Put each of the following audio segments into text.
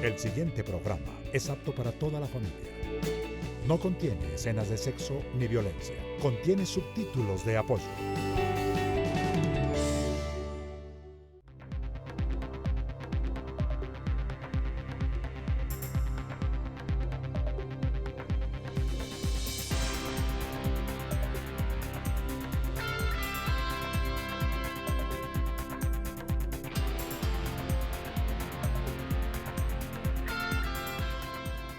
El siguiente programa es apto para toda la familia. No contiene escenas de sexo ni violencia. Contiene subtítulos de apoyo.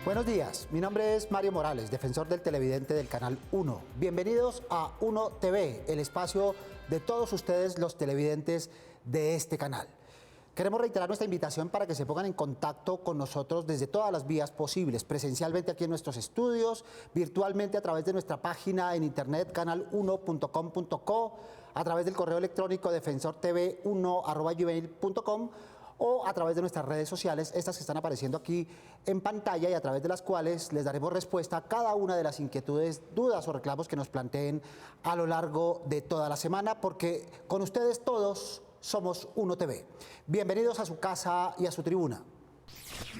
Buenos días, mi nombre es Mario Morales, defensor del televidente del Canal 1. Bienvenidos a 1 TV, el espacio de todos ustedes, los televidentes de este canal. Queremos reiterar nuestra invitación para que se pongan en contacto con nosotros desde todas las vías posibles, presencialmente aquí en nuestros estudios, virtualmente a través de nuestra página en internet canal1.com.co, a través del correo electrónico defensortv1@gmail.com o a través de nuestras redes sociales, estas que están apareciendo aquí en pantalla y a través de las cuales les daremos respuesta a cada una de las inquietudes, dudas o reclamos que nos planteen a lo largo de toda la semana, porque con ustedes todos somos 1 TV. Bienvenidos a su casa y a su tribuna.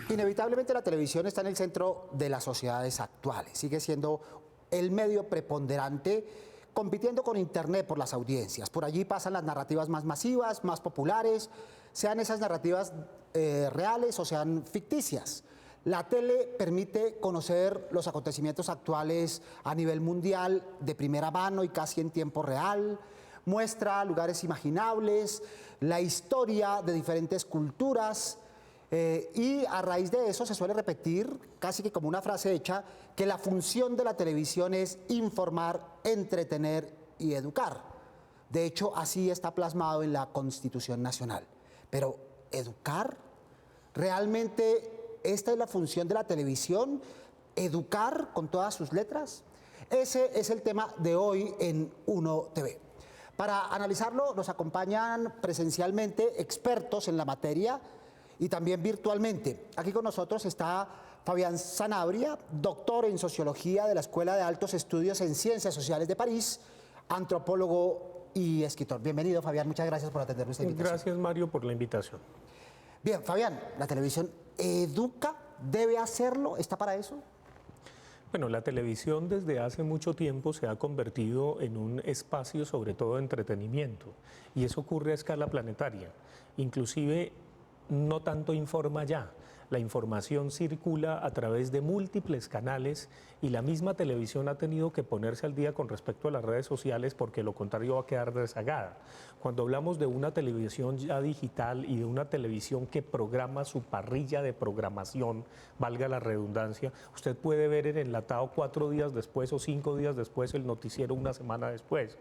Inevitablemente la televisión está en el centro de las sociedades actuales, sigue siendo el medio preponderante, compitiendo con Internet por las audiencias. Por allí pasan las narrativas más masivas, más populares, sean esas narrativas reales o sean ficticias. La tele permite conocer los acontecimientos actuales a nivel mundial de primera mano y casi en tiempo real, muestra lugares imaginables, la historia de diferentes culturas, y a raíz de eso se suele repetir, casi que como una frase hecha, que la función de la televisión es informar, entretener y educar. De hecho, así está plasmado en la Constitución Nacional. Pero, ¿educar? ¿Realmente esta es la función de la televisión? ¿Educar con todas sus letras? Ese es el tema de hoy en 1 TV. Para analizarlo nos acompañan presencialmente expertos en la materia y también virtualmente. Aquí con nosotros está Fabián Sanabria, doctor en Sociología de la Escuela de Altos Estudios en Ciencias Sociales de París, antropólogo y escritor. Bienvenido, Fabián, muchas gracias por atender nuestra invitación. Gracias, Mario, por la invitación. Bien, Fabián, ¿la televisión educa? ¿Debe hacerlo? ¿Está para eso? Bueno, la televisión desde hace mucho tiempo se ha convertido en un espacio sobre todo de entretenimiento y eso ocurre a escala planetaria. Inclusive no tanto informa ya, la información circula a través de múltiples canales y la misma televisión ha tenido que ponerse al día con respecto a las redes sociales porque lo contrario va a quedar rezagada. Cuando hablamos de una televisión ya digital y de una televisión que programa su parrilla de programación, valga la redundancia, usted puede ver en enlatado 4 días después o 5 días después el noticiero una semana después.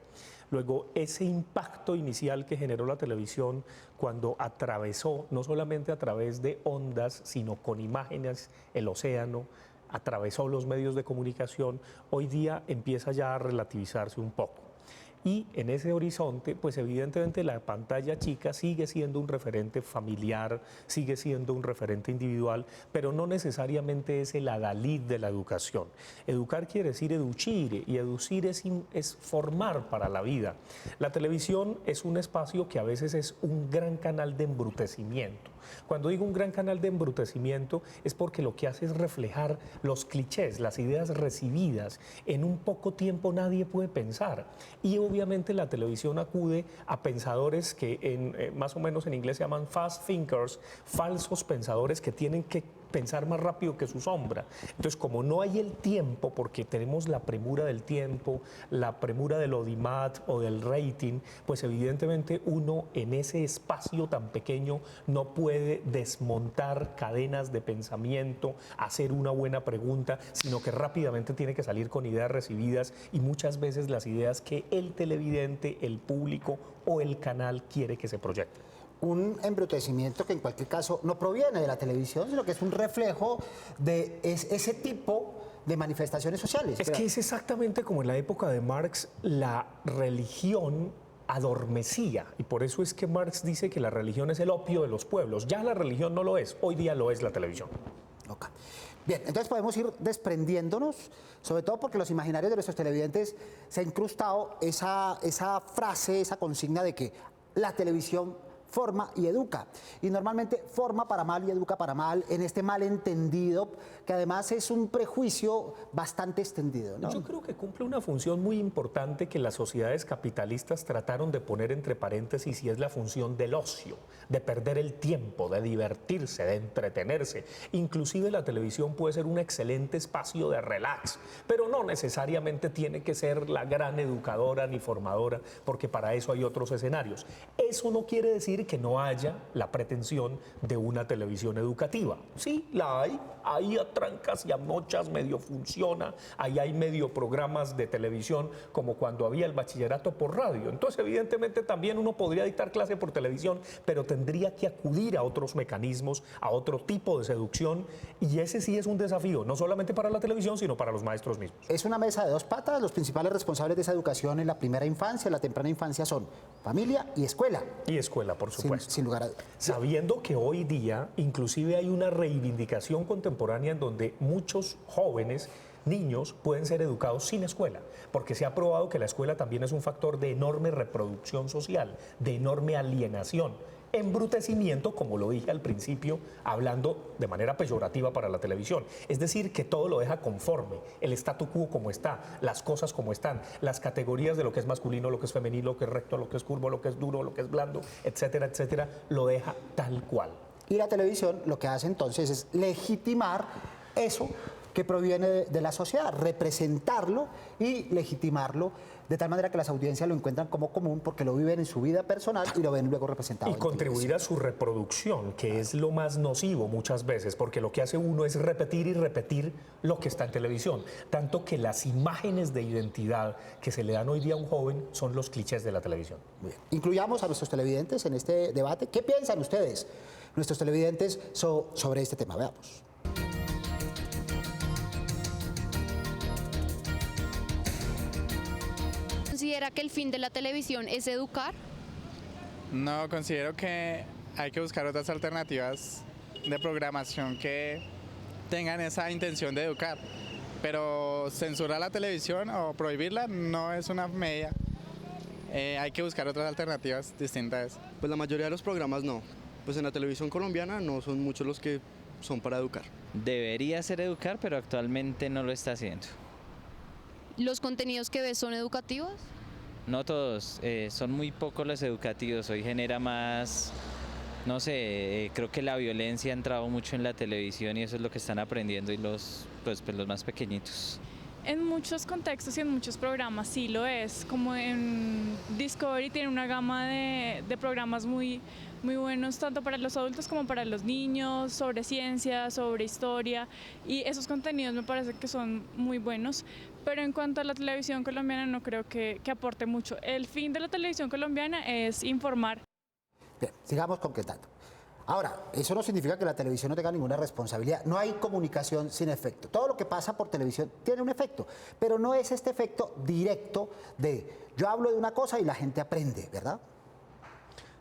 Luego, ese impacto inicial que generó la televisión cuando atravesó, no solamente a través de ondas, sino con imágenes, el océano, atravesó los medios de comunicación, hoy día empieza ya a relativizarse un poco. Y en ese horizonte, pues evidentemente la pantalla chica sigue siendo un referente familiar, sigue siendo un referente individual, pero no necesariamente es el adalid de la educación. Educar quiere decir educir, y educir es formar para la vida. La televisión es un espacio que a veces es un gran canal de embrutecimiento. Cuando digo un gran canal de embrutecimiento es porque lo que hace es reflejar los clichés, las ideas recibidas. En un poco tiempo nadie puede pensar. Y obviamente la televisión acude a pensadores que más o menos en inglés se llaman fast thinkers, falsos pensadores que tienen que pensar más rápido que su sombra. Entonces, como no hay el tiempo, porque tenemos la premura del tiempo, la premura del audimat o del rating, pues evidentemente uno en ese espacio tan pequeño no puede desmontar cadenas de pensamiento, hacer una buena pregunta, sino que rápidamente tiene que salir con ideas recibidas y muchas veces las ideas que el televidente, el público o el canal quiere que se proyecten. Un embrutecimiento que en cualquier caso no proviene de la televisión, sino que es un reflejo de ese tipo de manifestaciones sociales. Es que es exactamente como en la época de Marx, la religión adormecía, y por eso es que Marx dice que la religión es el opio de los pueblos. Ya la religión no lo es, hoy día lo es la televisión. Okay. Bien, entonces podemos ir desprendiéndonos, sobre todo porque los imaginarios de nuestros televidentes se ha incrustado esa frase, esa consigna de que la televisión forma y educa. Y normalmente forma para mal y educa para mal, en este malentendido, que además es un prejuicio bastante extendido, ¿no? Yo creo que cumple una función muy importante que las sociedades capitalistas trataron de poner entre paréntesis, y es la función del ocio, de perder el tiempo, de divertirse, de entretenerse. Inclusive la televisión puede ser un excelente espacio de relax, pero no necesariamente tiene que ser la gran educadora ni formadora, porque para eso hay otros escenarios. Eso no quiere decir que no haya la pretensión de una televisión educativa. Sí, la hay a trancas y a mochas, medio funciona, ahí hay medio programas de televisión, como cuando había el bachillerato por radio. Entonces, evidentemente, también uno podría dictar clase por televisión, pero tendría que acudir a otros mecanismos, a otro tipo de seducción, y ese sí es un desafío, no solamente para la televisión, sino para los maestros mismos. Es una mesa de dos patas. Los principales responsables de esa educación en la primera infancia, la temprana infancia, son familia y escuela. Y escuela, por supuesto. Sin lugar a dudas. Sabiendo que hoy día inclusive hay una reivindicación contemporánea en donde muchos jóvenes, niños, pueden ser educados sin escuela, porque se ha probado que la escuela también es un factor de enorme reproducción social, de enorme alienación, embrutecimiento, como lo dije al principio, hablando de manera peyorativa para la televisión. Es decir, que todo lo deja conforme, el statu quo como está, las cosas como están, las categorías de lo que es masculino, lo que es femenino, lo que es recto, lo que es curvo, lo que es duro, lo que es blando, etcétera, etcétera, lo deja tal cual. Y la televisión lo que hace entonces es legitimar eso que proviene de la sociedad, representarlo y legitimarlo, de tal manera que las audiencias lo encuentran como común porque lo viven en su vida personal y lo ven luego representado. Y contribuir a su reproducción, que es lo más nocivo muchas veces, porque lo que hace uno es repetir y repetir lo que está en televisión. Tanto que las imágenes de identidad que se le dan hoy día a un joven son los clichés de la televisión. Muy bien. Incluyamos a nuestros televidentes en este debate. ¿Qué piensan ustedes, nuestros televidentes, sobre este tema? Veamos. ¿Considera que el fin de la televisión es educar? No, considero que hay que buscar otras alternativas de programación que tengan esa intención de educar, pero censurar la televisión o prohibirla no es una medida. Hay que buscar otras alternativas distintas. Pues la mayoría de los programas no. Pues en la televisión colombiana no son muchos los que son para educar. Debería ser educar, pero actualmente no lo está haciendo. ¿Los contenidos que ves son educativos? No todos, son muy pocos los educativos. Hoy genera más, no sé, creo que la violencia ha entrado mucho en la televisión y eso es lo que están aprendiendo y los más pequeñitos. En muchos contextos y en muchos programas sí lo es, como en Discovery tiene una gama de programas muy buenos tanto para los adultos como para los niños, sobre ciencia, sobre historia, y esos contenidos me parece que son muy buenos, pero en cuanto a la televisión colombiana no creo que aporte mucho. El fin de la televisión colombiana es informar. Bien, sigamos concretando. Ahora, eso no significa que la televisión no tenga ninguna responsabilidad. No hay comunicación sin efecto. Todo lo que pasa por televisión tiene un efecto, pero no es este efecto directo de yo hablo de una cosa y la gente aprende, ¿verdad?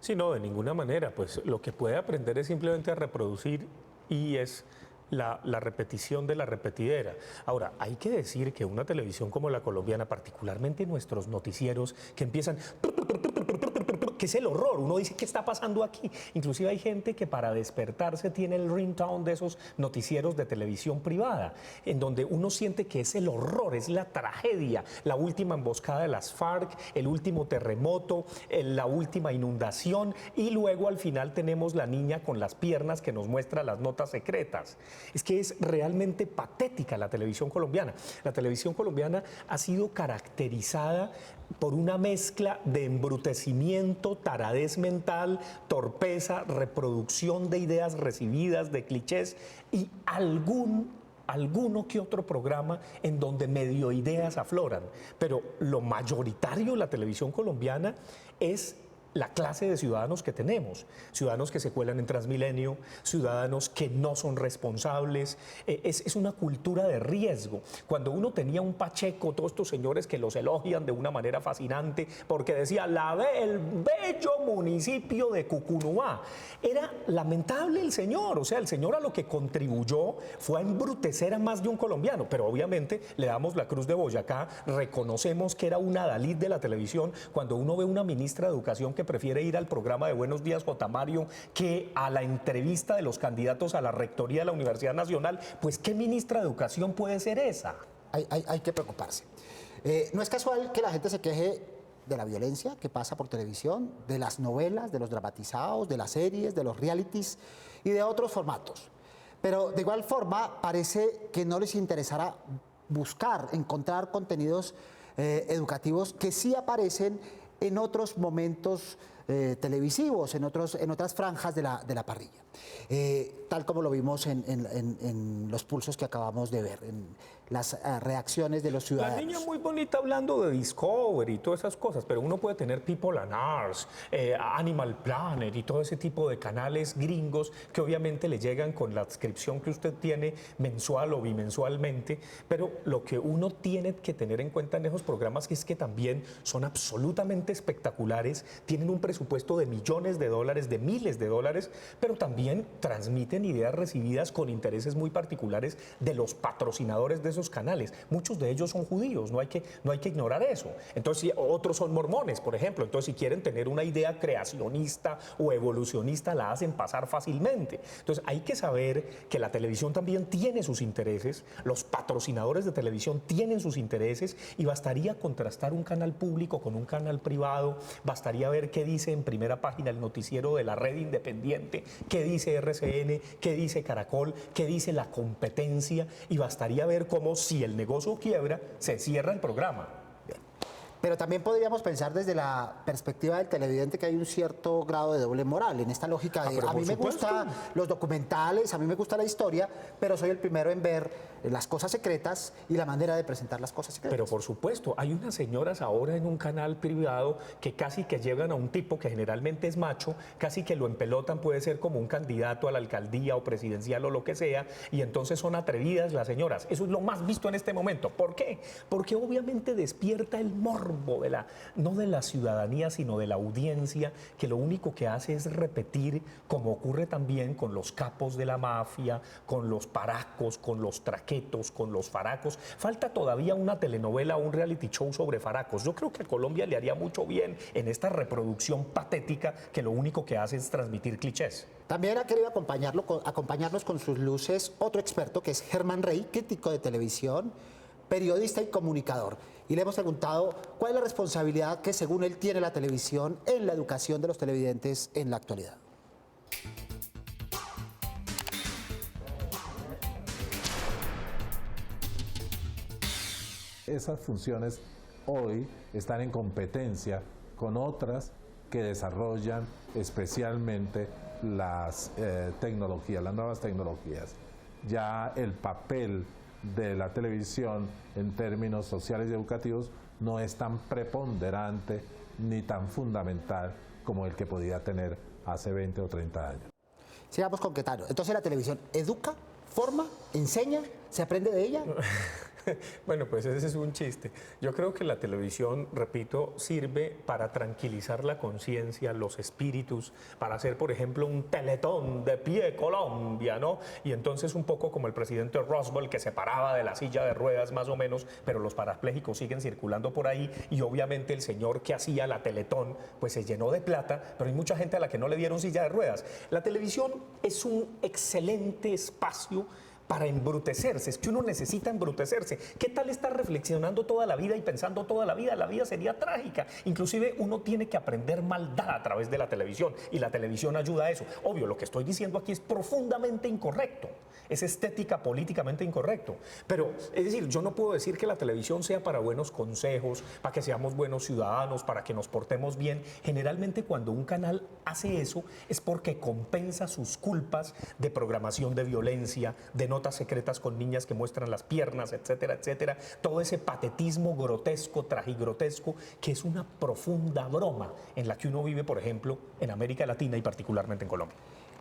Sí, no, de ninguna manera. Pues lo que puede aprender es simplemente a reproducir y es la repetición de la repetidera. Ahora, hay que decir que una televisión como la colombiana, particularmente nuestros noticieros que empiezan... que es el horror, uno dice, ¿qué está pasando aquí? Inclusive hay gente que para despertarse tiene el ringtone de esos noticieros de televisión privada, en donde uno siente que es el horror, es la tragedia, la última emboscada de las FARC, el último terremoto, la última inundación, y luego al final tenemos la niña con las piernas que nos muestra las notas secretas. Es que es realmente patética la televisión colombiana. La televisión colombiana ha sido caracterizada por una mezcla de embrutecimiento, taradez mental, torpeza, reproducción de ideas recibidas, de clichés y alguno que otro programa en donde medio ideas afloran. Pero lo mayoritario de la televisión colombiana es la clase de ciudadanos que tenemos, ciudadanos que se cuelan en Transmilenio, ciudadanos que no son responsables, es una cultura de riesgo. Cuando uno tenía un Pacheco, todos estos señores que los elogian de una manera fascinante, porque decía, el bello municipio de Cucunúa, era lamentable el señor, o sea, el señor a lo que contribuyó fue a embrutecer a más de un colombiano, pero obviamente le damos la cruz de Boyacá, reconocemos que era una adalid de la televisión, cuando uno ve una ministra de Educación que prefiere ir al programa de Buenos Días J. Mario que a la entrevista de los candidatos a la rectoría de la Universidad Nacional, pues ¿qué ministra de Educación puede ser esa? Hay que preocuparse. No es casual que la gente se queje de la violencia que pasa por televisión, de las novelas, de los dramatizados, de las series, de los realities y de otros formatos. Pero de igual forma parece que no les interesará buscar, encontrar contenidos educativos que sí aparecen en otros momentos televisivos, en otras franjas de la parrilla. Tal como lo vimos en los pulsos que acabamos de ver, en las reacciones de los ciudadanos. La niña muy bonita hablando de Discovery y todas esas cosas, pero uno puede tener People and Arts, Animal Planet y todo ese tipo de canales gringos que obviamente le llegan con la suscripción que usted tiene mensual o bimensualmente, pero lo que uno tiene que tener en cuenta en esos programas es que también son absolutamente espectaculares, tienen un presupuesto de millones de dólares, de miles de dólares, pero también transmiten ideas recibidas con intereses muy particulares de los patrocinadores de esos canales. Muchos de ellos son judíos, no hay que ignorar eso. Entonces, otros son mormones, por ejemplo. Entonces, si quieren tener una idea creacionista o evolucionista, la hacen pasar fácilmente. Entonces, hay que saber que la televisión también tiene sus intereses, los patrocinadores de televisión tienen sus intereses y bastaría contrastar un canal público con un canal privado, bastaría ver qué dice en primera página el noticiero de la red independiente, qué dice RCN, qué dice Caracol, qué dice la competencia, y bastaría ver cómo si el negocio quiebra, se cierra el programa. Pero también podríamos pensar desde la perspectiva del televidente que hay un cierto grado de doble moral en esta lógica de a mí me gustan los documentales, a mí me gusta la historia, pero soy el primero en ver las cosas secretas y la manera de presentar las cosas secretas. Pero por supuesto, hay unas señoras ahora en un canal privado que casi que llevan a un tipo que generalmente es macho, casi que lo empelotan, puede ser como un candidato a la alcaldía o presidencial o lo que sea, y entonces son atrevidas las señoras. Eso es lo más visto en este momento. ¿Por qué? Porque obviamente despierta el morbo no de la ciudadanía, sino de la audiencia, que lo único que hace es repetir, como ocurre también con los capos de la mafia, con los paracos, con los traquetos, con los faracos. Falta todavía una telenovela o un reality show sobre faracos. Yo creo que a Colombia le haría mucho bien en esta reproducción patética que lo único que hace es transmitir clichés. También ha querido acompañarnos con sus luces otro experto que es Germán Rey, crítico de televisión, periodista y comunicador. Y le hemos preguntado cuál es la responsabilidad que según él tiene la televisión en la educación de los televidentes en la actualidad. Esas funciones hoy están en competencia con otras que desarrollan especialmente las tecnologías, las nuevas tecnologías. Ya el papel de la televisión en términos sociales y educativos no es tan preponderante ni tan fundamental como el que podía tener hace 20 o 30 años. Sigamos concretando. Entonces la televisión educa, forma, enseña, se aprende de ella. Bueno, pues ese es un chiste. Yo creo que la televisión, repito, sirve para tranquilizar la conciencia, los espíritus, para hacer, por ejemplo, un teletón de pie Colombia, ¿no? Y entonces un poco como el presidente Roosevelt, que se paraba de la silla de ruedas más o menos, pero los parapléjicos siguen circulando por ahí, y obviamente el señor que hacía la teletón, pues se llenó de plata, pero hay mucha gente a la que no le dieron silla de ruedas. La televisión es un excelente espacio para embrutecerse, es que uno necesita embrutecerse. ¿Qué tal estar reflexionando toda la vida y pensando toda la vida? La vida sería trágica. Inclusive uno tiene que aprender maldad a través de la televisión y la televisión ayuda a eso. Obvio, lo que estoy diciendo aquí es profundamente incorrecto, es estética políticamente incorrecto. Pero, es decir, yo no puedo decir que la televisión sea para buenos consejos, para que seamos buenos ciudadanos, para que nos portemos bien. Generalmente cuando un canal hace eso es porque compensa sus culpas de programación de violencia, de notas secretas con niñas que muestran las piernas, etcétera, etcétera. Todo ese patetismo grotesco, tragigrotesco, que es una profunda broma en la que uno vive, por ejemplo, en América Latina y particularmente en Colombia.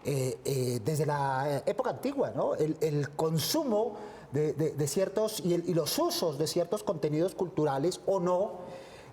Desde la época antigua, ¿no? El consumo de ciertos y los usos de ciertos contenidos culturales o no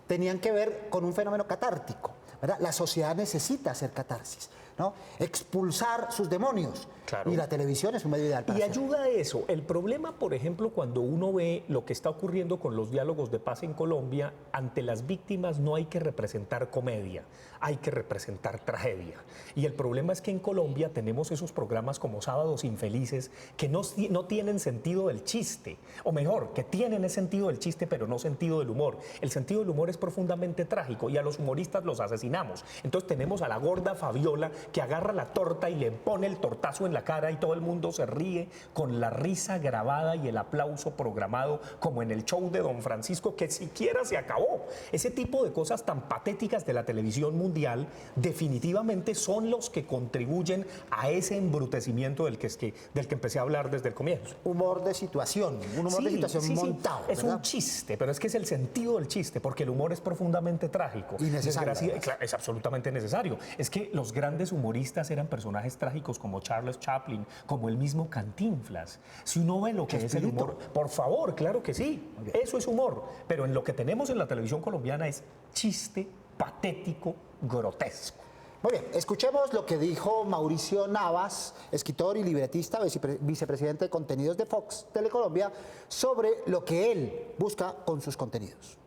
tenían que ver con un fenómeno catártico, ¿verdad? La sociedad necesita hacer catarsis, ¿no? Expulsar sus demonios. Claro. Y la televisión es un medio ideal para Y hacerlo. ayuda a eso. El problema, por ejemplo, cuando uno ve lo que está ocurriendo con los diálogos de paz en Colombia, ante las víctimas no hay que representar comedia, hay que representar tragedia. Y el problema es que en Colombia tenemos esos programas como Sábados Infelices que no tienen sentido del chiste, o mejor, que tienen ese sentido del chiste pero no sentido del humor. El sentido del humor es profundamente trágico y a los humoristas los asesinamos. Entonces tenemos a la gorda Fabiola que agarra la torta y le pone el tortazo en la cara y todo el mundo se ríe con la risa grabada y el aplauso programado como en el show de Don Francisco que siquiera se acabó. Ese tipo de cosas tan patéticas de la televisión mundial definitivamente son los que contribuyen a ese embrutecimiento del que empecé a hablar desde el comienzo. Humor de situación, un humor de situación montado. Es ¿verdad? un chiste, pero es que es el sentido del chiste, porque el humor es profundamente trágico. Y necesario, Claro, es absolutamente necesario. Es que los grandes humoristas eran personajes trágicos como Charles Chaplin, como el mismo Cantinflas. Si uno ve lo que es el humor, por favor, claro que sí, eso es humor. Pero en lo que tenemos en la televisión colombiana es chiste patético, grotesco. Muy bien, escuchemos lo que dijo Mauricio Navas, escritor y libretista, vicepresidente de contenidos de Fox Telecolombia, sobre lo que él busca con sus contenidos.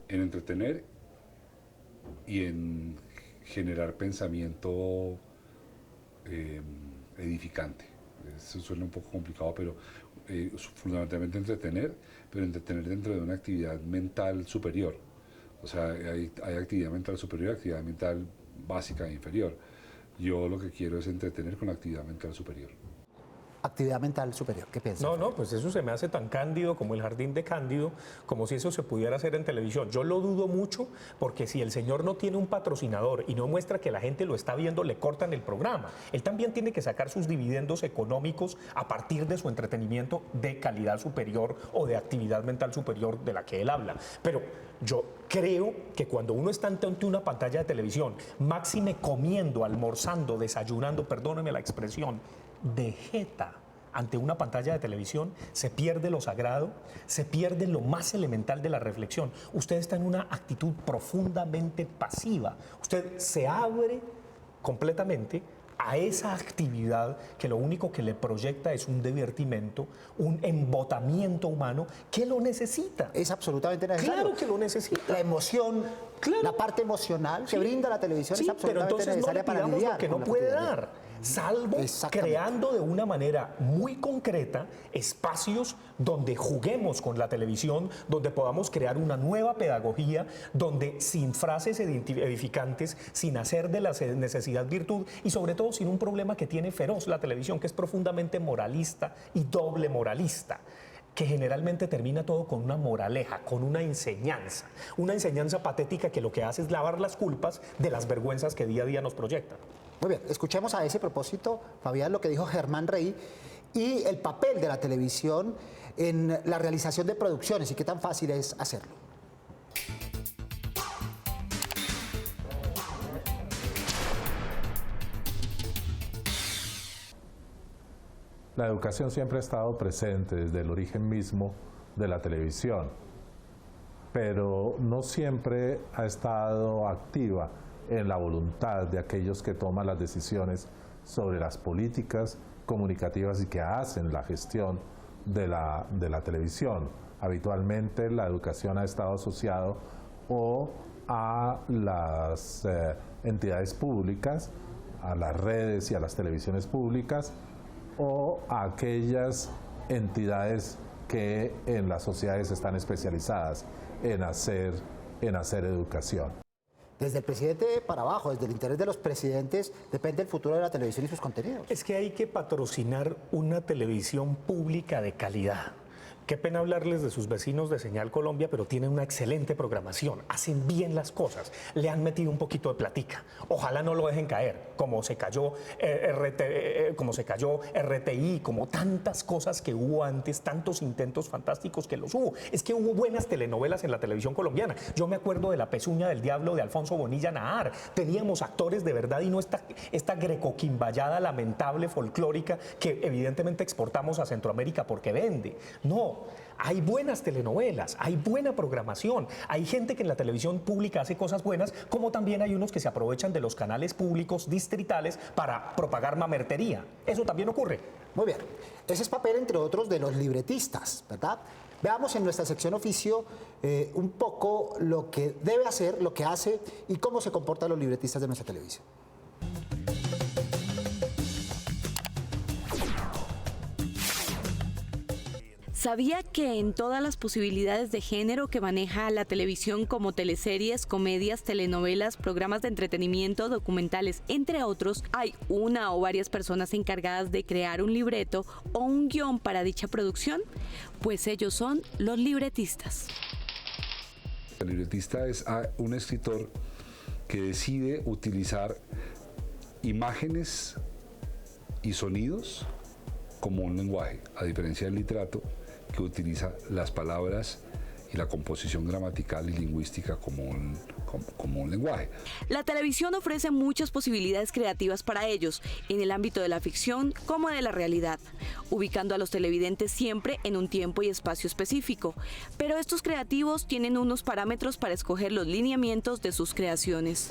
En entretener y en generar pensamiento edificante. Eso suena un poco complicado, pero fundamentalmente entretener, pero entretener dentro de una actividad mental superior. O sea, hay actividad mental superior y actividad mental básica e inferior. Yo lo que quiero es entretener con actividad mental superior. Actividad mental superior, ¿qué piensas? No, pues eso se me hace tan cándido como el jardín de Cándido, como si eso se pudiera hacer en televisión. Yo lo dudo mucho porque si el señor no tiene un patrocinador y no muestra que la gente lo está viendo, le cortan el programa. Él también tiene que sacar sus dividendos económicos a partir de su entretenimiento de calidad superior o de actividad mental superior de la que él habla. Pero yo creo que cuando uno está ante una pantalla de televisión, máxime comiendo, almorzando, desayunando, perdóneme la expresión, de jeta ante una pantalla de televisión, se pierde lo sagrado, se pierde lo más elemental de la reflexión. Usted está en una actitud profundamente pasiva. Usted se abre completamente a esa actividad que lo único que le proyecta es un divertimento, un embotamiento humano que lo necesita. Es absolutamente necesario. Claro que lo necesita. La emoción, claro, la parte emocional que brinda la televisión es absolutamente necesaria para lidiar lidiar lo que con no la puede cotidianidad. dar. Salvo creando de una manera muy concreta espacios donde juguemos con la televisión, donde podamos crear una nueva pedagogía, donde sin frases edificantes, sin hacer de la necesidad virtud y sobre todo sin un problema que tiene feroz la televisión, que es profundamente moralista y doble moralista, que generalmente termina todo con una moraleja, con una enseñanza patética que lo que hace es lavar las culpas de las vergüenzas que día a día nos proyectan. Muy bien, escuchemos a ese propósito, Fabián, lo que dijo Germán Rey y el papel de la televisión en la realización de producciones y qué tan fácil es hacerlo. La educación siempre ha estado presente desde el origen mismo de la televisión, pero no siempre ha estado activa en la voluntad de aquellos que toman las decisiones sobre las políticas comunicativas y que hacen la gestión de la televisión. Habitualmente la educación ha estado asociado o a las entidades públicas, a las redes y a las televisiones públicas, o a aquellas entidades que en las sociedades están especializadas en hacer educación. Desde el presidente para abajo, desde el interés de los presidentes, depende el futuro de la televisión y sus contenidos. Es que hay que patrocinar una televisión pública de calidad. Qué pena hablarles de sus vecinos de Señal Colombia, pero tienen una excelente programación, hacen bien las cosas, le han metido un poquito de platica. Ojalá no lo dejen caer, como se cayó RTI, como tantas cosas que hubo antes, tantos intentos fantásticos que los hubo. Es que hubo buenas telenovelas en la televisión colombiana. Yo me acuerdo de La Pezuña del Diablo de Alfonso Bonilla Nahar. Teníamos actores de verdad y no esta grecoquimballada lamentable folclórica que evidentemente exportamos a Centroamérica porque vende. No. hay buenas telenovelas, hay buena programación, hay gente que en la televisión pública hace cosas buenas, como también hay unos que se aprovechan de los canales públicos distritales para propagar mamertería. Eso también ocurre. Muy bien. Ese es papel, entre otros, de los libretistas, ¿verdad? Veamos en nuestra sección oficio un poco lo que debe hacer, lo que hace y cómo se comportan los libretistas de nuestra televisión. ¿Sabía que en todas las posibilidades de género que maneja la televisión, como teleseries, comedias, telenovelas, programas de entretenimiento, documentales, entre otros, hay una o varias personas encargadas de crear un libreto o un guión para dicha producción? Pues ellos son los libretistas. El libretista es un escritor que decide utilizar imágenes y sonidos como un lenguaje, a diferencia del literato, que utiliza las palabras y la composición gramatical y lingüística como un lenguaje. La televisión ofrece muchas posibilidades creativas para ellos, en el ámbito de la ficción como de la realidad, ubicando a los televidentes siempre en un tiempo y espacio específico. Pero estos creativos tienen unos parámetros para escoger los lineamientos de sus creaciones.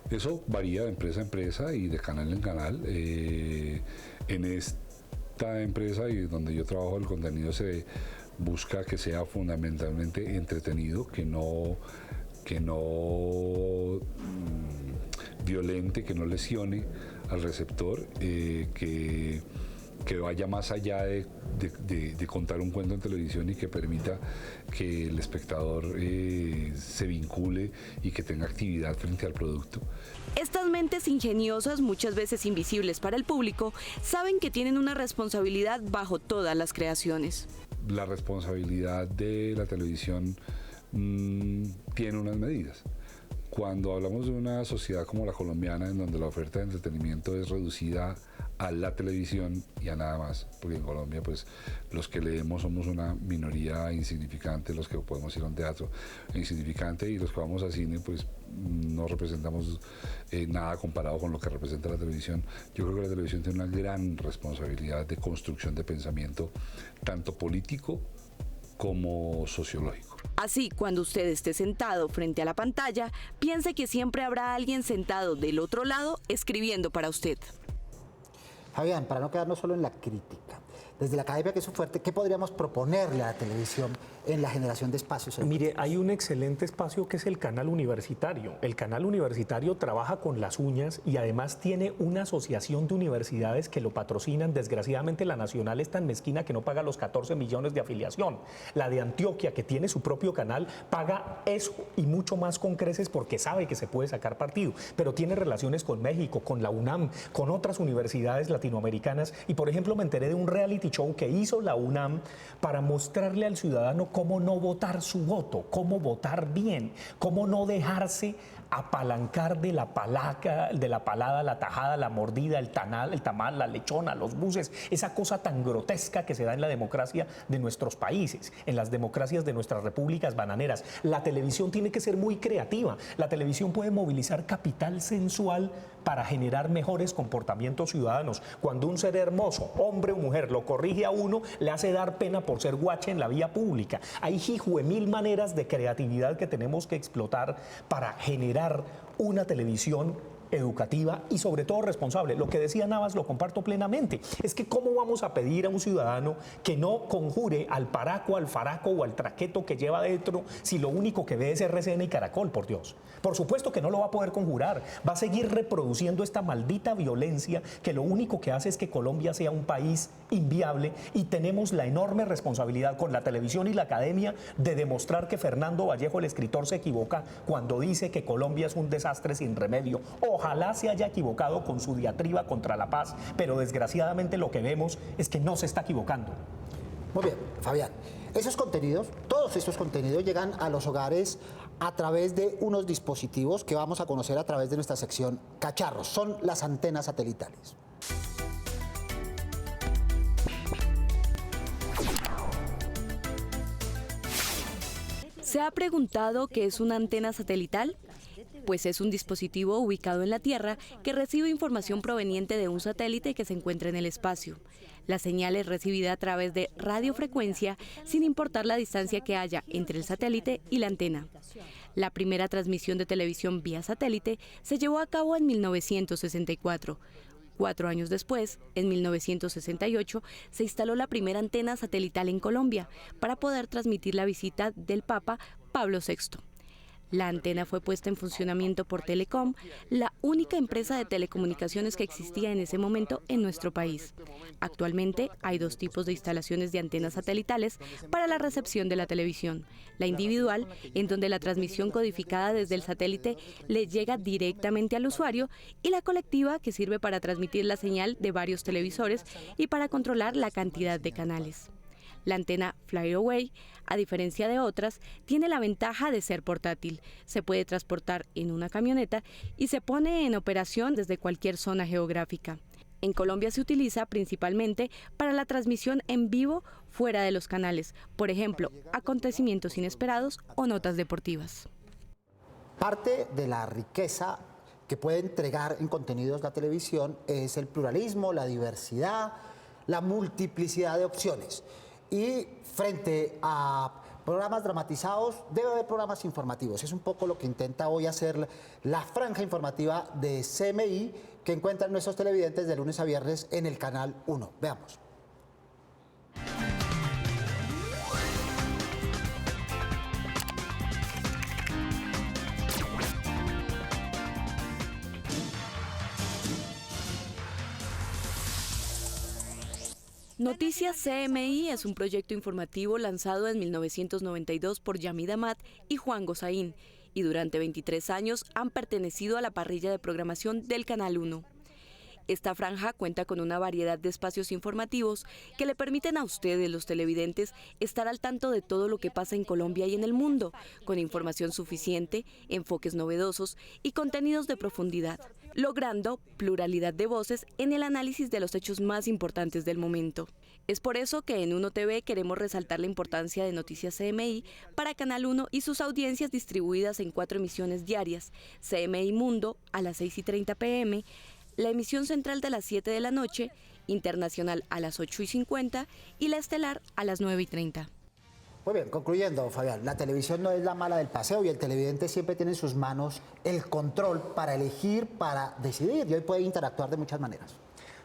Eso varía de empresa a empresa y de canal en canal. En esta empresa y donde yo trabajo, el contenido se busca que sea fundamentalmente entretenido, que no violente, que no lesione al receptor, que vaya más allá de contar un cuento en televisión y que permita que el espectador se vincule y que tenga actividad frente al producto. Estas mentes ingeniosas, muchas veces invisibles para el público, saben que tienen una responsabilidad bajo todas las creaciones. La responsabilidad de la televisión tiene unas medidas. Cuando hablamos de una sociedad como la colombiana, en donde la oferta de entretenimiento es reducida a la televisión y a nada más, porque en Colombia pues los que leemos somos una minoría insignificante, los que podemos ir a un teatro insignificante, y los que vamos a cine pues no representamos nada comparado con lo que representa la televisión. Yo creo que la televisión tiene una gran responsabilidad de construcción de pensamiento, tanto político como sociológico. Así, cuando usted esté sentado frente a la pantalla, piense que siempre habrá alguien sentado del otro lado escribiendo para usted. Fabián, para no quedarnos solo en la crítica, desde la academia, que es su fuerte, ¿qué podríamos proponerle a la televisión en la generación de espacios? Mire, hay un excelente espacio que es el canal universitario. El canal universitario trabaja con las uñas y además tiene una asociación de universidades que lo patrocinan. Desgraciadamente la nacional es tan mezquina que no paga los 14 millones de afiliación. La de Antioquia, que tiene su propio canal, paga eso y mucho más con creces porque sabe que se puede sacar partido. Pero tiene relaciones con México, con la UNAM, con otras universidades latinoamericanas. Y por ejemplo me enteré de un reality show que hizo la UNAM para mostrarle al ciudadano cómo no votar su voto, cómo votar bien, cómo no dejarse apalancar de la palada, la tajada, la mordida, el tamal, la lechona, los buses, esa cosa tan grotesca que se da en la democracia de nuestros países, en las democracias de nuestras repúblicas bananeras. La televisión tiene que ser muy creativa. La televisión puede movilizar capital sensual para generar mejores comportamientos ciudadanos. Cuando un ser hermoso, hombre o mujer, lo corrige a uno, le hace dar pena por ser guache en la vía pública. Hay mil maneras de creatividad que tenemos que explotar para generar una televisión educativa y sobre todo responsable. Lo que decía Navas lo comparto plenamente. Es que ¿cómo vamos a pedir a un ciudadano que no conjure al paraco, al faraco o al traqueto que lleva dentro si lo único que ve es RCN y Caracol, por Dios? Por supuesto que no lo va a poder conjurar. Va a seguir reproduciendo esta maldita violencia que lo único que hace es que Colombia sea un país inviable, y tenemos la enorme responsabilidad con la televisión y la academia de demostrar que Fernando Vallejo, el escritor, se equivoca cuando dice que Colombia es un desastre sin remedio. Ojalá se haya equivocado con su diatriba contra la paz, pero desgraciadamente lo que vemos es que no se está equivocando. Muy bien, Fabián. Esos contenidos, todos estos contenidos llegan a los hogares a través de unos dispositivos que vamos a conocer a través de nuestra sección Cacharros. Son las antenas satelitales. ¿Se ha preguntado qué es una antena satelital? pues es un dispositivo ubicado en la Tierra que recibe información proveniente de un satélite que se encuentra en el espacio. La señal es recibida a través de radiofrecuencia sin importar la distancia que haya entre el satélite y la antena. La primera transmisión de televisión vía satélite se llevó a cabo en 1964. 4 años después, en 1968, se instaló la primera antena satelital en Colombia para poder transmitir la visita del Papa Pablo VI. La antena fue puesta en funcionamiento por Telecom, la única empresa de telecomunicaciones que existía en ese momento en nuestro país. Actualmente hay 2 tipos de instalaciones de antenas satelitales para la recepción de la televisión. La individual, en donde la transmisión codificada desde el satélite le llega directamente al usuario, y la colectiva, que sirve para transmitir la señal de varios televisores y para controlar la cantidad de canales. La antena Fly Away, a diferencia de otras, tiene la ventaja de ser portátil. Se puede transportar en una camioneta y se pone en operación desde cualquier zona geográfica. En Colombia se utiliza principalmente para la transmisión en vivo fuera de los canales, por ejemplo, acontecimientos inesperados o notas deportivas. Parte de la riqueza que puede entregar en contenidos la televisión es el pluralismo, la diversidad, la multiplicidad de opciones. Y frente a programas dramatizados, debe haber programas informativos. Es un poco lo que intenta hoy hacer la franja informativa de CMI, que encuentran nuestros televidentes de lunes a viernes en el Canal 1. Veamos. Noticias CMI es un proyecto informativo lanzado en 1992 por Yamid Amat y Juan Gozaín, y durante 23 años han pertenecido a la parrilla de programación del Canal 1. Esta franja cuenta con una variedad de espacios informativos que le permiten a ustedes, los televidentes, estar al tanto de todo lo que pasa en Colombia y en el mundo, con información suficiente, enfoques novedosos y contenidos de profundidad, logrando pluralidad de voces en el análisis de los hechos más importantes del momento. Es por eso que en Uno TV queremos resaltar la importancia de Noticias CMI para Canal 1 y sus audiencias distribuidas en 4 emisiones diarias: CMI Mundo a las 6:30 p.m., la emisión central de las 7 de la noche, internacional a las 8:50 y la estelar a las 9:30. Muy bien, concluyendo, Fabián, la televisión no es la mala del paseo y el televidente siempre tiene en sus manos el control para elegir, para decidir, y hoy puede interactuar de muchas maneras.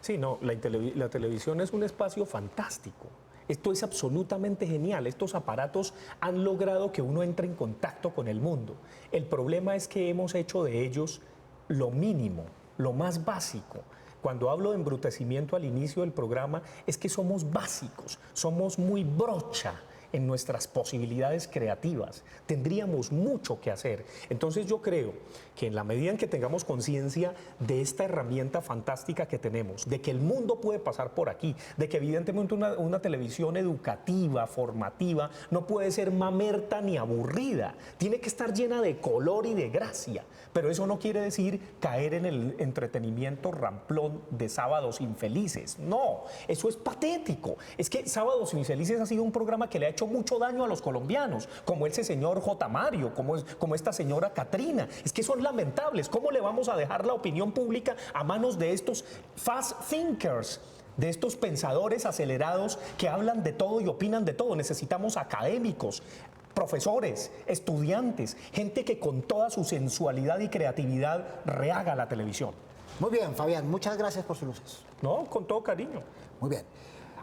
Sí, no, la televisión es un espacio fantástico. Esto es absolutamente genial. Estos aparatos han logrado que uno entre en contacto con el mundo. El problema es que hemos hecho de ellos lo mínimo, lo más básico. Cuando hablo de embrutecimiento al inicio del programa, es que somos básicos, somos muy brocha en nuestras posibilidades creativas. Tendríamos mucho que hacer. Entonces yo creo que en la medida en que tengamos conciencia de esta herramienta fantástica que tenemos, de que el mundo puede pasar por aquí, de que evidentemente una televisión educativa, formativa, no puede ser mamerta ni aburrida, tiene que estar llena de color y de gracia, pero eso no quiere decir caer en el entretenimiento ramplón de Sábados Infelices. No, eso es patético. Es que Sábados Infelices ha sido un programa que le ha hecho mucho daño a los colombianos, como ese señor J. Mario, como esta señora Catrina. Es que son lamentables. ¿Cómo le vamos a dejar la opinión pública a manos de estos fast thinkers, de estos pensadores acelerados que hablan de todo y opinan de todo? Necesitamos académicos, profesores, estudiantes, gente que con toda su sensualidad y creatividad rehaga la televisión. Muy bien, Fabián, muchas gracias por sus luces. No, con todo cariño. Muy bien.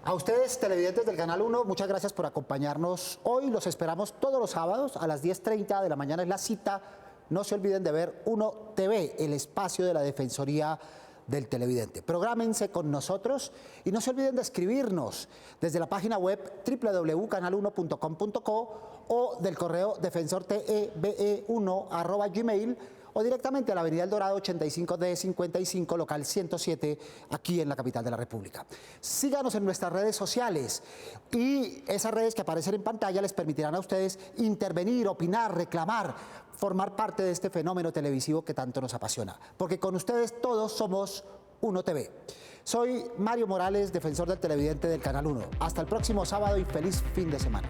A ustedes, televidentes del Canal 1, muchas gracias por acompañarnos hoy. Los esperamos todos los sábados a las 10:30 de la mañana, es la cita. No se olviden de ver Uno TV, el espacio de la Defensoría del Televidente. Prográmense con nosotros y no se olviden de escribirnos desde la página web www.canal1.com.co o del correo defensorteve1@gmail, o directamente a la Avenida El Dorado 85D55, local 107, aquí en la capital de la República. Síganos en nuestras redes sociales y esas redes que aparecen en pantalla les permitirán a ustedes intervenir, opinar, reclamar, formar parte de este fenómeno televisivo que tanto nos apasiona. Porque con ustedes todos somos Uno TV. Soy Mario Morales, defensor del televidente del Canal 1. Hasta el próximo sábado y feliz fin de semana.